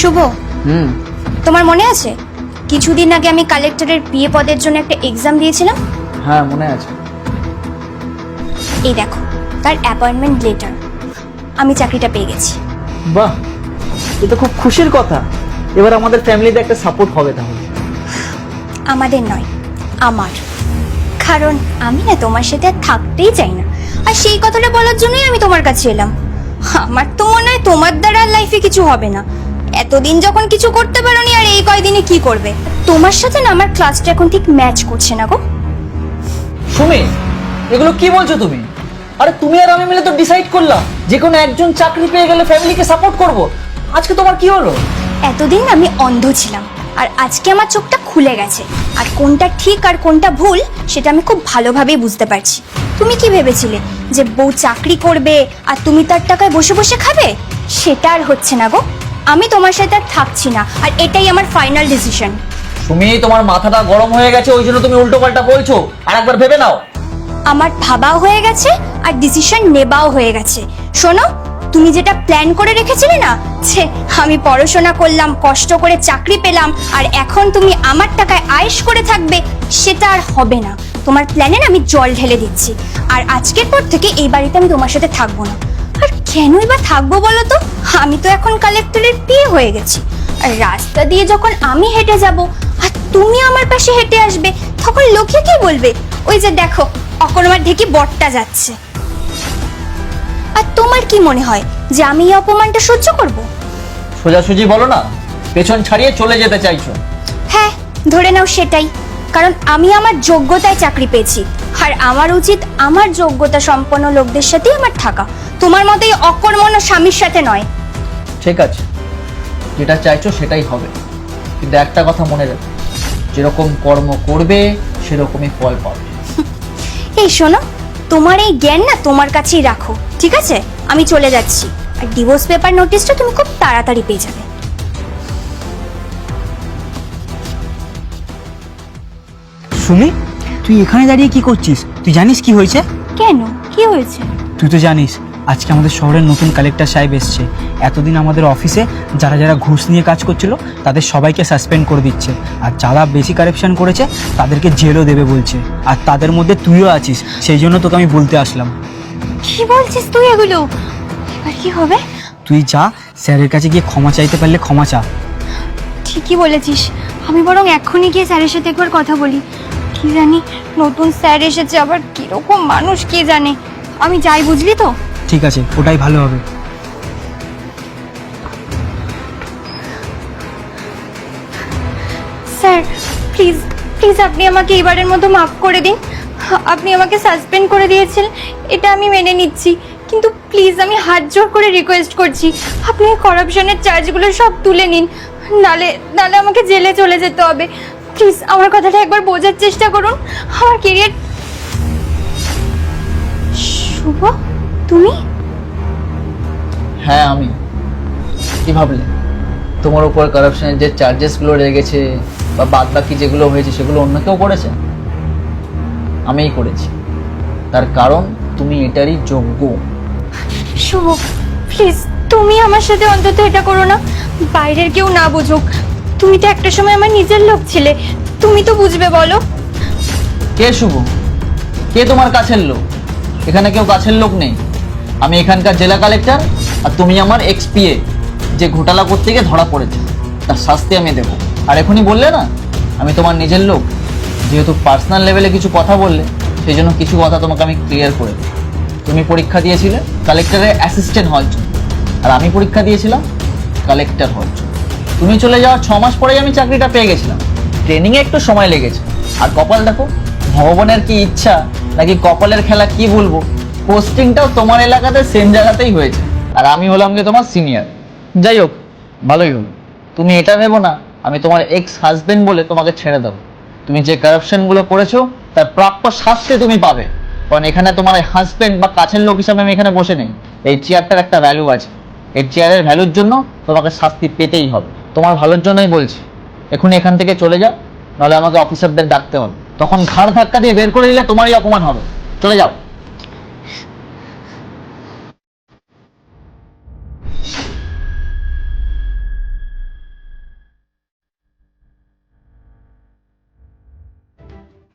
শুভ, তোমার মনে আছে কিছুদিন আগে আমি কালেক্টরের পিএ পদের জন্য একটা এক্সাম দিয়েছিলাম? হ্যাঁ মনে আছে। এই দেখো তার অ্যাপয়েন্টমেন্ট লেটার, আমি চাকরিটা পেয়ে গেছি। বাহ, এটা খুব খুশির কথা। এবার আমাদের ফ্যামিলিতে একটা সাপোর্ট হবে তাহলে। আমাদের নয়, আমার। কারণ আমি না তোমার সাথে আর থাকতেই চাই না, আর সেই কথাটা বলার জন্যই আমি তোমার কাছে এলাম। আমার তো মনে হয় তোমার দ্বারা লাইফে কিছু হবে না। এতদিন যখন কিছু করতে পারোনি, আর এই কয়দিনে কি করবে? তোমার সাথে না আমার ক্লাসটা এখন ঠিক ম্যাচ করছে না গো। সুমি, এগুলো কি বলছো তুমি? আরে তুমি আর আমি মিলে তো ডিসাইড করলাম যে কোনো একজন চাকরি পেয়ে গেলে ফ্যামিলিকে সাপোর্ট করব। আজকে তোমার কি হলো? এতদিন আমি অন্ধ ছিলাম, আর আজকে আমার চোখটা খুলে গেছে। আর কোনটা ঠিক আর কোনটা ভুল সেটা আমি খুব ভালোভাবেই বুঝতে পারছি। তুমি কি ভেবেছিলে যে বউ চাকরি করবে আর তুমি তার টাকায় বসে বসে খাবে? সেটা আর হচ্ছে না গো। আমি তোমার সাথে আর থাকছি না, আর এটাই আমার ফাইনাল ডিসিশন। সুমি, তোমার মাথাটা গরম হয়ে গেছে, ওই জন্য তুমি উল্টো পাল্টা বলছো। আর একবার ভেবে নাও। আমার ভাবাও হয়ে গেছে আর ডিসিশন নেবাও হয়ে গেছে। শোনো, তুমি যেটা প্ল্যান করে রেখেছিলে না, আমি পড়াশোনা করলাম, কষ্ট করে চাকরি পেলাম, আর এখন তুমি আমার টাকায় আয়েশ করে থাকবে, সেটা আর হবে না। তোমার প্ল্যানে আমি জল ঢেলে দিচ্ছি। আর আজকের পর থেকে এই বাড়িতে আমি তোমার সাথে থাকবো না। আর কেনই বা থাকবো বলো তো? আমি তো এখন কালেক্টরের পিএ হয়ে গেছি। আর রাস্তা দিয়ে যখন আমি হেঁটে যাব আর তুমি আমার পাশে হেঁটে আসবে, তখন লোকে কি বলবে? ওই যে দেখো, অকর্মার ঢেকে বটটা যাচ্ছে। আর তোমার কি মনে হয় যে আমি এই অপমানটা সহ্য করব? সোজাসুজি বলো না, পেছন ছাড়িয়ে চলে যেতে চাইছো? হ্যাঁ, ধরে নাও সেটাই। কারণ আমি আমার যোগ্যতায় চাকরি পেয়েছি, আর আমার উচিত আমার যোগ্যতা সম্পন্ন লোকদের সাথেই আমার থাকা, তোমার মতো এই অকর্মণ্য স্বামীর সাথে নয়। ঠিক আছে, যেটা চাইছো সেটাই হবে, কিন্তু একটা কথা মনে রাখো, যেরকম কর্ম করবে সেরকমই ফল পাবে। এই শোনো, তোমার এই জ্ঞান না তোমার কাছেই রাখো, ঠিক আছে? আমি চলে যাচ্ছি। আর ডিভোর্স পেপার নোটিশটা তুমি খুব তাড়াতাড়ি পেয়ে যাবে। সুমি, তুই এখানে দাঁড়িয়ে কি করছিস? তুই জানিস কি হয়েছে? কেন, কি হয়েছে? তুই তো জানিস আজকে আমাদের শহরের নতুন কালেক্টর সাহেব এসছে। এতদিন আমাদের অফিসে যারা যারা ঘুষ নিয়ে কাজ করছিল তাদের সবাইকে সাসপেন্ড করে দিচ্ছে, আর যারা বেশি কারাপশন করেছে তাদেরকে জেলও দেবে বলছে। আর তাদের মধ্যে তুইও আছিস, সেই জন্য তোকে আমি বলতে আসলাম। কি বলছিস তুই এগুলো? এবার কি হবে? তুই যা, স্যারের কাছে গিয়ে ক্ষমা চাইতে পারলে ক্ষমা চা। ঠিকই বলেছিস, আমি বরং এক্ষুনি গিয়ে স্যারের সাথে একবার কথা বলি। কি জানি নতুন স্যার এসেছে, আবার কিরকম মানুষ কে জানে। আমি যাই, বুঝলি তো? ঠিক আছে, ওটাই ভালো হবে। স্যার, প্লিজ প্লিজ আপনি আমাকে এবারের মতো মাফ করে দিন। আপনি আমাকে সাসপেন্ড করে দিয়েছেন, এটা আমি মেনে নিচ্ছি, কিন্তু প্লিজ আমি হাত জোড় করে রিকোয়েস্ট করছি, আপনি করাপশনের চার্জগুলো সব তুলে নিন, নালে নালে আমাকে জেলে চলে যেতে হবে। প্লিজ আমার কথাটা একবার বোঝার চেষ্টা করুন। আমার কেরিয়ার। শুভ, তুমি? হ্যাঁ আমি। কি ভাবলে তোমার উপর কারাপশনের যে চার্জেসগুলো রেগেছে বা বাদ বাকি যেগুলো হয়েছে সেগুলো অন্য কেউ করেছে? আমিই করেছি। তার কারণ তুমি এটারই যোগ্য। শুভ, প্লিজ তুমি আমার সাথে অন্তত এটা করো না। বাইরের কেউ না বুঝুক, তুমি তো একটা সময় আমার নিজের লোক ছিলে, তুমি তো বুঝবে। বলো। কে শুভ? কে তোমার কাছের লোক? এখানে কেউ কাছের লোক নেই। আমি এখানকার জেলা কালেক্টর, আর তুমি আমার এক্সপিএ, যে ঘোটালা করতে গিয়ে ধরা পড়েছে, তার শাস্তি আমি দেবো। আর এখনই বললে না আমি তোমার নিজের লোক, যেহেতু পার্সোনাল লেভেলে কিছু কথা বললে সেই জন্য কিছু কথা তোমাকে আমি ক্লিয়ার করে দিই। তুমি পরীক্ষা দিয়েছিলে কালেক্টরের অ্যাসিস্ট্যান্ট হওয়ার জন্য, আর আমি পরীক্ষা দিয়েছিলাম কালেক্টর হওয়ার জন্য। তুমি চলে যাওয়ার 6 মাস পরেই আমি চাকরিটা পেয়ে গেছিলাম। ট্রেনিংয়ে একটু সময় লেগেছে। আর কপাল দেখো, ভগবানের কি ইচ্ছা নাকি কপালের খেলা কি বলবো, পোস্টিংটাও তোমার এলাকাতে সেম জায়গাতেই হয়েছে, আর আমি হলাম যে তোমার সিনিয়র। যাই হোক, ভালোই হলো। তুমি এটা ভেবো না আমি তোমার এক্স হাজবেন্ড বলে তোমাকে ছেড়ে দেবো। তুমি যে কারাপশনগুলো করেছো তার প্রাপ্য শাস্তি তুমি পাবে। কারণ এখানে তোমার হাজবেন্ড বা কাছের লোক হিসাবে আমি এখানে বসে নেই। এই চেয়ারটার একটা ভ্যালু আছে, এই চেয়ারের ভ্যালুর জন্য তোমাকে শাস্তি পেতেই হবে। তোমার ভালোর জন্যই বলছি, এখনই এখান থেকে চলে যাও, নাহলে আমাকে অফিসারদের ডাকতে হবে। তখন ঘাড় ধাক্কা দিয়ে বের করে দিলে তোমারই অপমান হবে। চলে যাও।